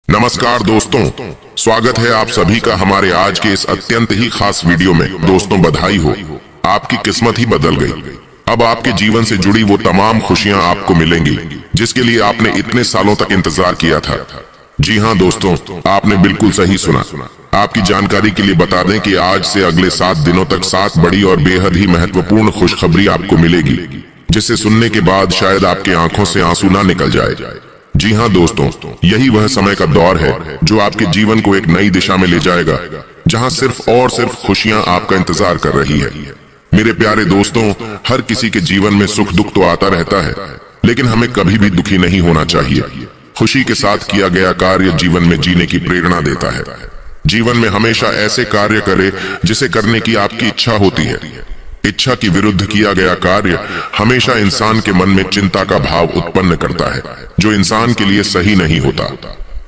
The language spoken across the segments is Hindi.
नमस्कार दोस्तों, स्वागत है आप सभी का हमारे आज के इस अत्यंत ही खास वीडियो में। दोस्तों बधाई हो, आपकी किस्मत ही बदल गई। अब आपके जीवन से जुड़ी वो तमाम खुशियां आपको मिलेंगी जिसके लिए आपने इतने सालों तक इंतजार किया था। जी हाँ दोस्तों, आपने बिल्कुल सही सुना। आपकी जानकारी के लिए बता दें कि आज से अगले 7 दिनों तक 7 बड़ी और बेहद ही महत्वपूर्ण खुशखबरी आपको मिलेगी, जिसे सुनने के बाद शायद आपकी आंखों से आंसू ना निकल जाए। जी हाँ दोस्तों, यही वह समय का दौर है जो आपके जीवन को एक नई दिशा में ले जाएगा, जहाँ सिर्फ और सिर्फ खुशियाँ आपका इंतजार कर रही है। मेरे प्यारे दोस्तों, हर किसी के जीवन में सुख दुख तो आता रहता है, लेकिन हमें कभी भी दुखी नहीं होना चाहिए। खुशी के साथ किया गया कार्य जीवन में जीने की प्रेरणा देता है। जीवन में हमेशा ऐसे कार्य करे जिसे करने की आपकी इच्छा होती है। इच्छा की विरुद्ध किया गया कार्य हमेशा इंसान के मन में चिंता का भाव उत्पन्न करता है, जो इंसान के लिए सही नहीं होता।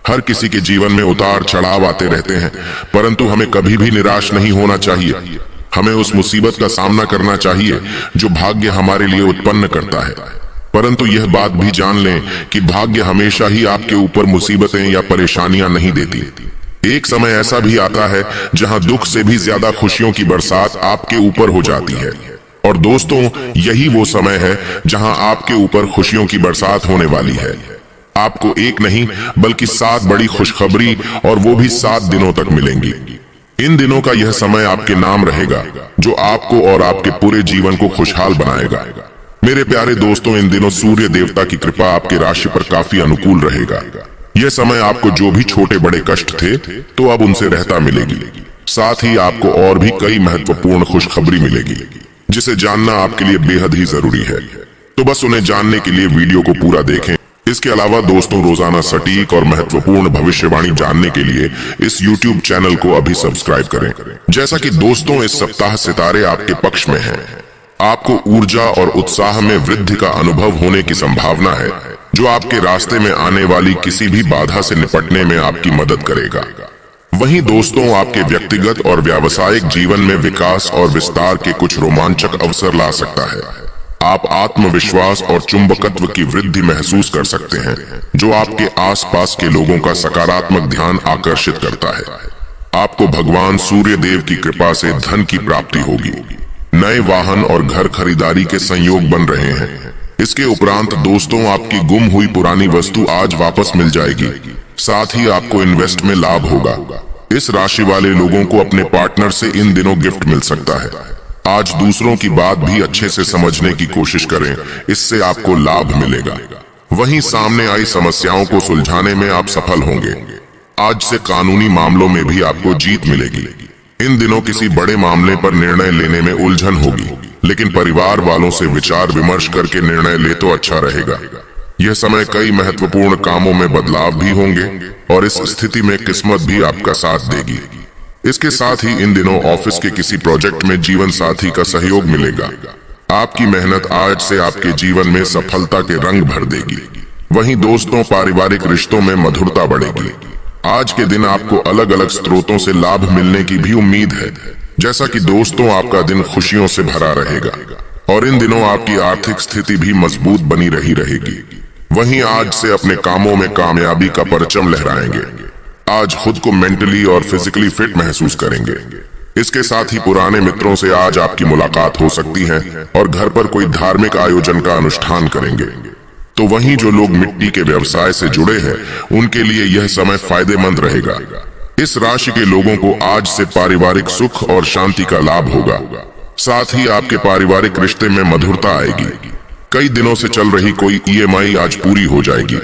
हर किसी के जीवन में उतार चढ़ाव आते रहते हैं, परंतु हमें कभी भी निराश नहीं होना चाहिए। हमें उस मुसीबत का सामना करना चाहिए जो भाग्य हमारे लिए उत्पन्न करता है, परंतु यह बात भी जान लें कि भाग्य हमेशा ही आपके ऊपर मुसीबतें या परेशानियां नहीं देती। एक समय ऐसा भी आता है जहां दुख से भी ज्यादा खुशियों की बरसात आपके ऊपर हो जाती है। और दोस्तों, यही वो समय है जहां आपके ऊपर खुशियों की बरसात होने वाली है। आपको एक नहीं बल्कि 7 बड़ी खुशखबरी, और वो भी 7 दिनों तक मिलेंगी। इन दिनों का यह समय आपके नाम रहेगा, जो आपको और आपके पूरे जीवन को खुशहाल बनाएगा। मेरे प्यारे दोस्तों, इन दिनों सूर्य देवता की कृपा आपकी राशि पर काफी अनुकूल रहेगा। यह समय आपको जो भी छोटे बड़े कष्ट थे तो अब उनसे रहता मिलेगी। साथ ही आपको और भी कई महत्वपूर्ण खुशखबरी मिलेगी, जिसे जानना आपके लिए बेहद ही जरूरी है। तो बस उन्हें जानने के लिए वीडियो को पूरा देखें। इसके अलावा दोस्तों, रोजाना सटीक और महत्वपूर्ण भविष्यवाणी जानने के लिए इस YouTube चैनल को अभी सब्सक्राइब करें। जैसा कि दोस्तों, इस सप्ताह सितारे आपके पक्ष में हैं। आपको ऊर्जा और उत्साह में वृद्धि का अनुभव होने की संभावना है, जो आपके रास्ते में आने वाली किसी भी बाधा से निपटने में आपकी मदद करेगा। वहीं दोस्तों, आपके व्यक्तिगत और व्यावसायिक जीवन में विकास और विस्तार के कुछ रोमांचक अवसर ला सकता है। आप आत्मविश्वास और चुंबकत्व की वृद्धि महसूस कर सकते हैं, जो आपके आसपास के लोगों का सकारात्मक ध्यान आकर्षित करता है। आपको भगवान सूर्य देव की कृपा से धन की प्राप्ति होगी। नए वाहन और घर खरीदारी के संयोग बन रहे हैं। इसके उपरांत दोस्तों, आपकी गुम हुई पुरानी वस्तु आज वापस मिल जाएगी। साथ ही आपको इन्वेस्ट में लाभ होगा। इस राशि वाले लोगों को अपने पार्टनर से इन दिनों गिफ्ट मिल सकता है। आज दूसरों की बात भी अच्छे से समझने की कोशिश करें, इससे आपको लाभ मिलेगा। वहीं सामने आई समस्याओं को सुलझाने में आप सफल होंगे। आज से कानूनी मामलों में भी आपको जीत मिलेगी। इन दिनों किसी बड़े मामले पर निर्णय लेने में उलझन होगी, लेकिन परिवार वालों से विचार विमर्श करके निर्णय ले तो अच्छा रहेगा। यह समय कई महत्वपूर्ण कामों में बदलाव भी होंगे, और इस स्थिति में किस्मत भी आपका साथ देगी। इसके साथ ही इन दिनों ऑफिस के किसी प्रोजेक्ट में जीवन साथी का सहयोग मिलेगा। आपकी मेहनत आज से आपके जीवन में सफलता के रंग भर देगी। वहीं दोस्तों, पारिवारिक रिश्तों में मधुरता बढ़ेगी। आज के दिन आपको अलग अलग स्रोतों से लाभ मिलने की भी उम्मीद है। जैसा कि दोस्तों, आपका दिन खुशियों से भरा रहेगा, और इन दिनों आपकी आर्थिक स्थिति भी मजबूत बनी रहेगी। वहीं आज से अपने कामों में कामयाबी का परचम लहराएंगे। आज खुद को मेंटली और फिजिकली फिट महसूस करेंगे। इसके साथ ही पुराने मित्रों से आज आपकी मुलाकात हो सकती है, और घर पर कोई धार्मिक आयोजन का अनुष्ठान करेंगे। तो वहीं जो लोग मिट्टी के व्यवसाय से जुड़े हैं, उनके लिए यह समय फायदेमंद रहेगा। इस राशि के लोगों को आज से पारिवारिक सुख और शांति का लाभ होगा। साथ ही आपके पारिवारिक रिश्ते में मधुरता आएगी। कई दिनों से चल रही कोई EMI आज पूरी हो जाएगी।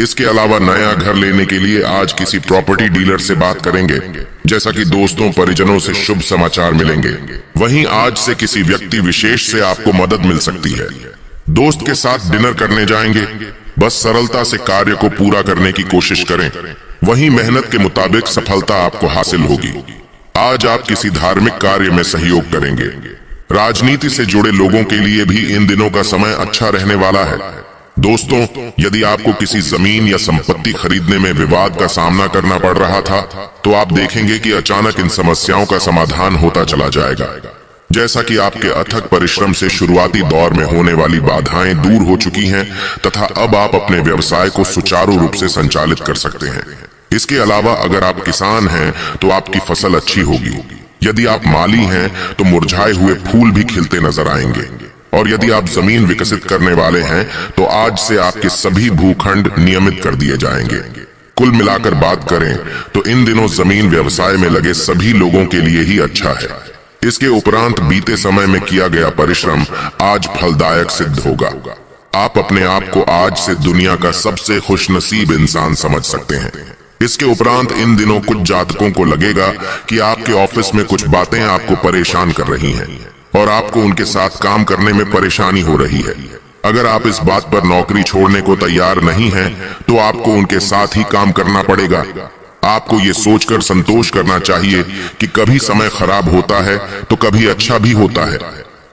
इसके अलावा नया घर लेने के लिए आज किसी प्रॉपर्टी डीलर से बात करेंगे। जैसा कि दोस्तों, परिजनों से शुभ समाचार मिलेंगे। वहीं आज से किसी व्यक्ति विशेष से आपको मदद मिल सकती है। दोस्त के साथ डिनर करने जाएंगे। बस सरलता से कार्य को पूरा करने की कोशिश करें। वहीं मेहनत के मुताबिक सफलता आपको हासिल होगी। आज आप किसी धार्मिक कार्य में सहयोग करेंगे। राजनीति से जुड़े लोगों के लिए भी इन दिनों का समय अच्छा रहने वाला है। दोस्तों, यदि आपको किसी जमीन या संपत्ति खरीदने में विवाद का सामना करना पड़ रहा था, तो आप देखेंगे कि अचानक इन समस्याओं का समाधान होता चला जाएगा। जैसा कि आपके अथक परिश्रम से शुरुआती दौर में होने वाली बाधाएं दूर हो चुकी हैं, तथा अब आप अपने व्यवसाय को सुचारू रूप से संचालित कर सकते हैं। इसके अलावा अगर आप किसान हैं तो आपकी फसल अच्छी होगी। यदि आप माली हैं तो मुरझाए हुए फूल भी खिलते नजर आएंगे। और यदि आप जमीन विकसित करने वाले हैं तो आज से आपके सभी भूखंड नियमित कर दिए जाएंगे। कुल मिलाकर बात करें तो इन दिनों जमीन व्यवसाय में लगे सभी लोगों के लिए ही अच्छा है। इसके उपरांत बीते समय में किया गया परिश्रम आज फलदायक सिद्ध होगा। आप अपने आप को आज से दुनिया का सबसे खुशनसीब इंसान समझ सकते हैं। इसके उपरांत इन दिनों कुछ जातकों को लगेगा कि आपके ऑफिस में कुछ बातें आपको परेशान कर रही हैं और आपको उनके साथ काम करने में परेशानी हो रही है। अगर आप इस बात पर नौकरी छोड़ने को तैयार नहीं हैं, तो आपको उनके साथ ही काम करना पड़ेगा। आपको ये सोचकर संतोष करना चाहिए कि कभी समय खराब होता है तो कभी अच्छा भी होता है।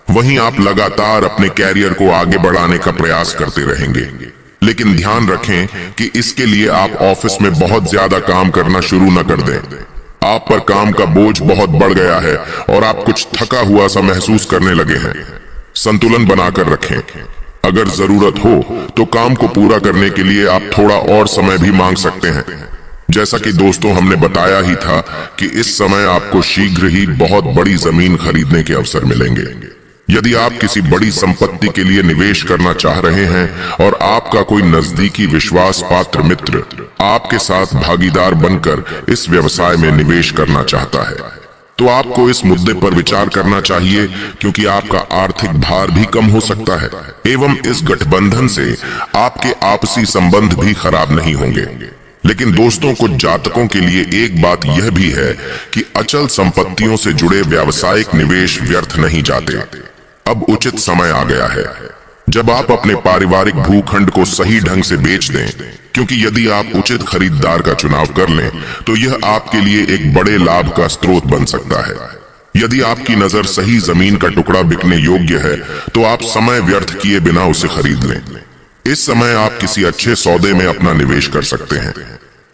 वहीं आप लगातार अपने कैरियर को आगे बढ़ाने का प्रयास करते रहेंगे, लेकिन ध्यान रखें कि इसके लिए आप ऑफिस में बहुत ज्यादा काम करना शुरू न कर दें। आप पर काम का बोझ बहुत बढ़ गया है और आप कुछ थका हुआ सा महसूस करने लगे हैं। संतुलन बनाकर रखें। अगर जरूरत हो तो काम को पूरा करने के लिए आप थोड़ा और समय भी मांग सकते हैं। जैसा कि दोस्तों हमने बताया ही था कि इस समय आपको शीघ्र ही बहुत बड़ी जमीन खरीदने के अवसर मिलेंगे। यदि आप किसी बड़ी संपत्ति के लिए निवेश करना चाह रहे हैं और आपका कोई नजदीकी विश्वास पात्र मित्र आपके साथ भागीदार बनकर इस व्यवसाय में निवेश करना चाहता है, तो आपको इस मुद्दे पर विचार करना चाहिए, क्योंकि आपका आर्थिक भार भी कम हो सकता है एवं इस गठबंधन से आपके आपसी संबंध भी खराब नहीं होंगे। लेकिन दोस्तों, कुछ जातकों के लिए एक बात यह भी है कि अचल संपत्तियों से जुड़े व्यावसायिक निवेश व्यर्थ नहीं जाते। अब उचित समय आ गया है जब आप अपने पारिवारिक भूखंड को सही ढंग से बेच दें, क्योंकि यदि आप उचित खरीदार का चुनाव कर लें तो यह आपके लिए एक बड़े लाभ का स्रोत बन सकता है। यदि आपकी नजर सही जमीन का टुकड़ा बिकने योग्य है तो आप समय व्यर्थ किए बिना उसे खरीद लें। इस समय आप किसी अच्छे सौदे में अपना निवेश कर सकते हैं।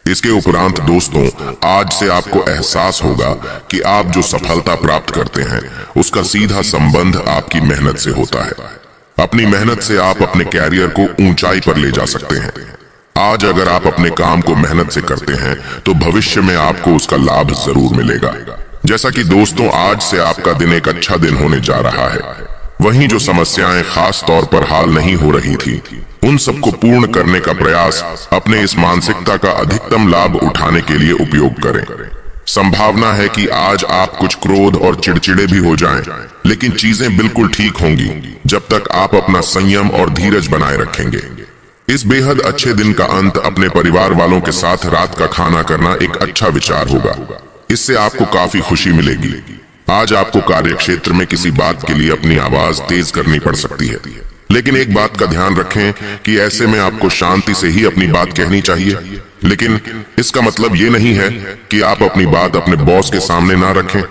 इसके उपरांत दोस्तों, आज से आपको एहसास होगा कि आप जो सफलता प्राप्त करते हैं उसका सीधा संबंध आपकी मेहनत से होता है। अपनी मेहनत से आप अपने कैरियर को ऊंचाई पर ले जा सकते हैं। आज अगर आप अपने काम को मेहनत से करते हैं तो भविष्य में आपको उसका लाभ जरूर मिलेगा। जैसा कि दोस्तों, आज से आपका दिन एक अच्छा दिन होने जा रहा है। वहीं जो समस्याएं खास तौर पर हाल नहीं हो रही थी, उन सबको पूर्ण करने का प्रयास अपने इस मानसिकता का अधिकतम लाभ उठाने के लिए उपयोग करें। संभावना है कि आज आप कुछ क्रोध और चिड़चिड़े भी हो जाएं, लेकिन चीजें बिल्कुल ठीक होंगी जब तक आप अपना संयम और धीरज बनाए रखेंगे। इस बेहद अच्छे दिन का अंत अपने परिवार वालों के साथ रात का खाना करना एक अच्छा विचार होगा। इससे आपको काफी खुशी मिलेगी। आज आपको कार्यक्षेत्र में किसी बात के लिए अपनी आवाज तेज करनी पड़ सकती है, लेकिन एक बात का ध्यान रखें कि ऐसे में आपको शांति से ही अपनी बात कहनी चाहिए। लेकिन इसका मतलब ये नहीं है कि आप अपनी बात अपने बॉस के सामने ना रखें।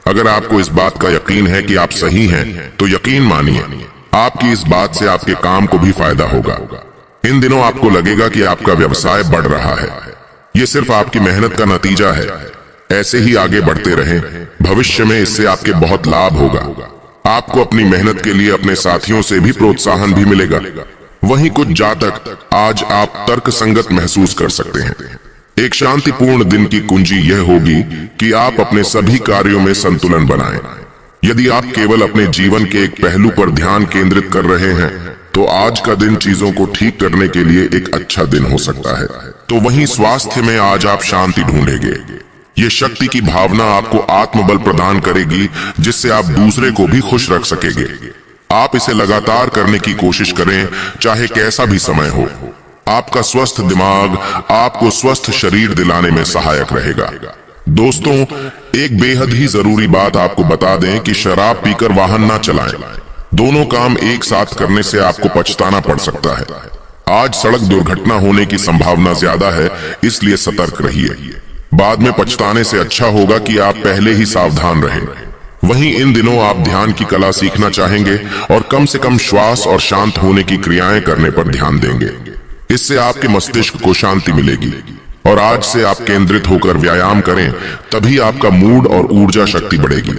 अगर आपको इस बात का यकीन है कि आप सही हैं, तो यकीन मानिए आपकी इस बात से आपके काम को भी फायदा होगा। इन दिनों आपको लगेगा कि आपका व्यवसाय बढ़ रहा है। ये सिर्फ आपकी मेहनत का नतीजा है। ऐसे ही आगे बढ़ते रहें, भविष्य में इससे आपके बहुत लाभ होगा। आपको अपनी मेहनत के लिए अपने साथियों से भी प्रोत्साहन भी मिलेगा। वहीं कुछ जातक आज आप तर्क संगत महसूस कर सकते हैं। एक शांतिपूर्ण दिन की कुंजी यह होगी कि आप अपने सभी कार्यों में संतुलन बनाएं। यदि आप केवल अपने जीवन के एक पहलू पर ध्यान केंद्रित कर रहे हैं तो आज का दिन चीजों को ठीक करने के लिए एक अच्छा दिन हो सकता है। तो वहीं स्वास्थ्य में आज आप शांति ढूंढेंगे। ये शक्ति की भावना आपको आत्मबल प्रदान करेगी, जिससे आप दूसरे को भी खुश रख सकेंगे। आप इसे लगातार करने की कोशिश करें, चाहे कैसा भी समय हो। आपका स्वस्थ दिमाग आपको स्वस्थ शरीर दिलाने में सहायक रहेगा। दोस्तों, एक बेहद ही जरूरी बात आपको बता दें कि शराब पीकर वाहन ना चलाएं। दोनों काम एक साथ करने से आपको पछताना पड़ सकता है। आज सड़क दुर्घटना होने की संभावना ज्यादा है, इसलिए सतर्क रहिए। बाद में पछताने से अच्छा होगा कि आप पहले ही सावधान रहें। वहीं इन दिनों आप ध्यान की कला सीखना चाहेंगे और कम से कम श्वास और शांत होने की क्रियाएं करने पर ध्यान देंगे। इससे आपके मस्तिष्क को शांति मिलेगी। और आज से आप केंद्रित होकर व्यायाम करें, तभी आपका मूड और ऊर्जा शक्ति बढ़ेगी।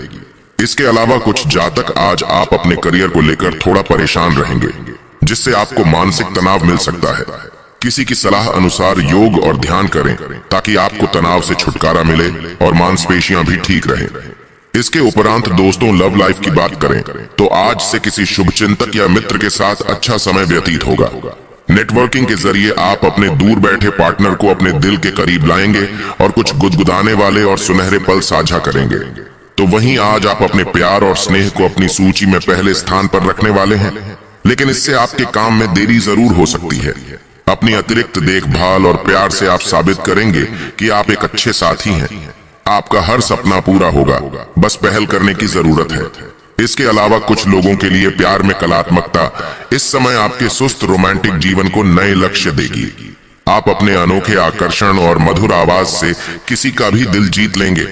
इसके अलावा कुछ जातक आज आप अपने करियर को लेकर थोड़ा परेशान रहेंगे, जिससे आपको मानसिक तनाव मिल सकता है। किसी की सलाह अनुसार योग और ध्यान करें ताकि आपको तनाव से छुटकारा मिले और मांसपेशियां भी ठीक रहें। इसके उपरांत दोस्तों लव लाइफ की बात करें तो आज से किसी शुभचिंतक या मित्र के साथ अच्छा समय व्यतीत होगा। नेटवर्किंग के जरिए आप अपने दूर बैठे पार्टनर को अपने दिल के करीब लाएंगे और कुछ गुदगुदाने वाले और सुनहरे पल साझा करेंगे। तो वहीं आज आप अपने प्यार और स्नेह को अपनी सूची में पहले स्थान पर रखने वाले हैं, लेकिन इससे आपके काम में देरी जरूर हो सकती है। अपनी अतिरिक्त देखभाल और प्यार से आप साबित करेंगे कि आप एक अच्छे साथी हैं। आपका हर सपना पूरा होगा, बस पहल करने की जरूरत है। इसके अलावा कुछ लोगों के लिए प्यार में कलात्मकता इस समय आपके सुस्त रोमांटिक जीवन को नए लक्ष्य देगी। आप अपने अनोखे आकर्षण और मधुर आवाज से किसी का भी दिल जीत लेंगे।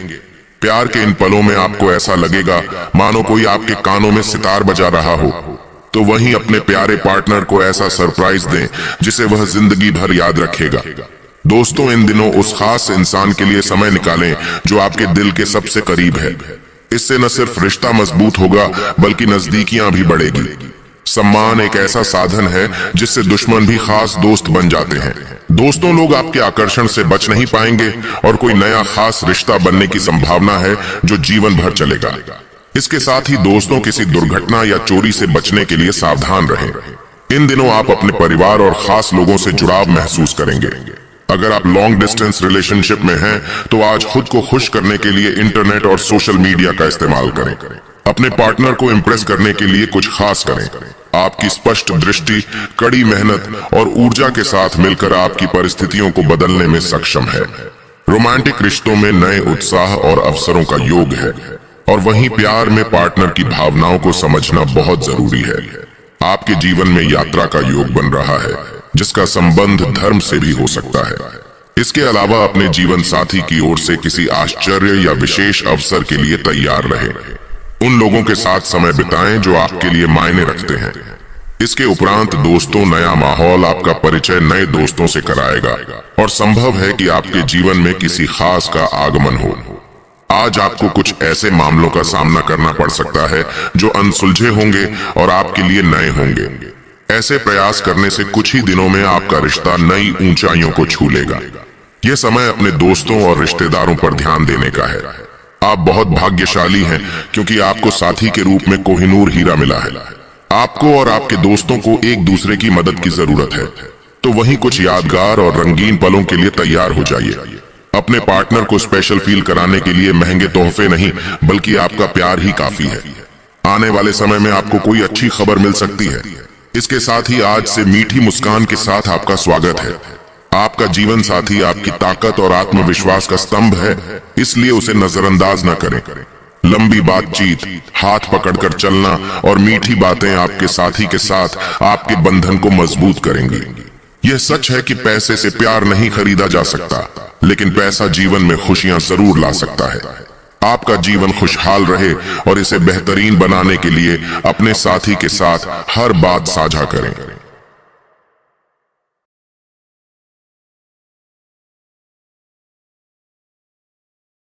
प्यार के इन पलों में आपको ऐसा लगेगा मानो कोई आपके कानों में सितार बजा रहा हो। तो वहीं अपने प्यारे पार्टनर को ऐसा सरप्राइज दें जिसे वह जिंदगी भर याद रखेगा। दोस्तों इन दिनों उस खास इंसान के लिए समय निकालें जो आपके दिल के सबसे करीब है। इससे न सिर्फ रिश्ता मजबूत होगा बल्कि नजदीकियां भी बढ़ेगी। सम्मान एक ऐसा साधन है जिससे दुश्मन भी खास दोस्त बन जाते हैं। दोस्तों लोग आपके आकर्षण से बच नहीं पाएंगे और कोई नया खास रिश्ता बनने की संभावना है जो जीवन भर चलेगा। इसके साथ ही दोस्तों किसी दुर्घटना या चोरी से बचने के लिए सावधान रहें। इन दिनों आप अपने परिवार और खास लोगों से जुड़ाव महसूस करेंगे। अगर आप लॉन्ग डिस्टेंस रिलेशनशिप में हैं तो आज खुद को खुश करने के लिए इंटरनेट और सोशल मीडिया का इस्तेमाल करें। अपने पार्टनर को इम्प्रेस करने के लिए कुछ खास करें। आपकी स्पष्ट दृष्टि, कड़ी मेहनत और ऊर्जा के साथ मिलकर आपकी परिस्थितियों को बदलने में सक्षम है। रोमांटिक रिश्तों में नए उत्साह और अवसरों का योग है और वहीं प्यार में पार्टनर की भावनाओं को समझना बहुत जरूरी है। आपके जीवन में यात्रा का योग बन रहा है जिसका संबंध धर्म से भी हो सकता है। इसके अलावा अपने जीवन साथी की ओर से किसी आश्चर्य या विशेष अवसर के लिए तैयार रहें। उन लोगों के साथ समय बिताएं जो आपके लिए मायने रखते हैं। इसके उपरांत दोस्तों नया माहौल आपका परिचय नए दोस्तों से कराएगा और संभव है कि आपके जीवन में किसी खास का आगमन हो। आज आपको कुछ ऐसे मामलों का सामना करना पड़ सकता है जो अनसुलझे होंगे और आपके लिए नए होंगे। ऐसे प्रयास करने से कुछ ही दिनों में आपका रिश्ता नई ऊंचाइयों को छू लेगा। यह समय अपने दोस्तों और रिश्तेदारों पर ध्यान देने का है। आप बहुत भाग्यशाली हैं क्योंकि आपको साथी के रूप में कोहिनूर हीरा मिला है। आपको और आपके दोस्तों को एक दूसरे की मदद की जरूरत है। तो वहीं कुछ यादगार और रंगीन पलों के लिए तैयार हो जाइए। अपने पार्टनर को स्पेशल फील कराने के लिए महंगे तोहफे नहीं बल्कि आपका प्यार ही काफी है। आने वाले समय में आपको कोई अच्छी खबर मिल सकती है। इसके साथ ही आज से मीठी मुस्कान के साथ आपका स्वागत है। आपका जीवन साथी आपकी ताकत और आत्मविश्वास का स्तंभ है, इसलिए उसे नजरअंदाज न करें। लंबी बातचीत, हाथ पकड़कर चलना और मीठी बातें आपके साथी के साथ आपके बंधन को मजबूत करेंगी। यह सच है कि पैसे से प्यार नहीं खरीदा जा सकता, लेकिन पैसा जीवन में खुशियां जरूर ला सकता है। आपका जीवन खुशहाल रहे और इसे बेहतरीन बनाने के लिए अपने साथी के साथ हर बात साझा करें।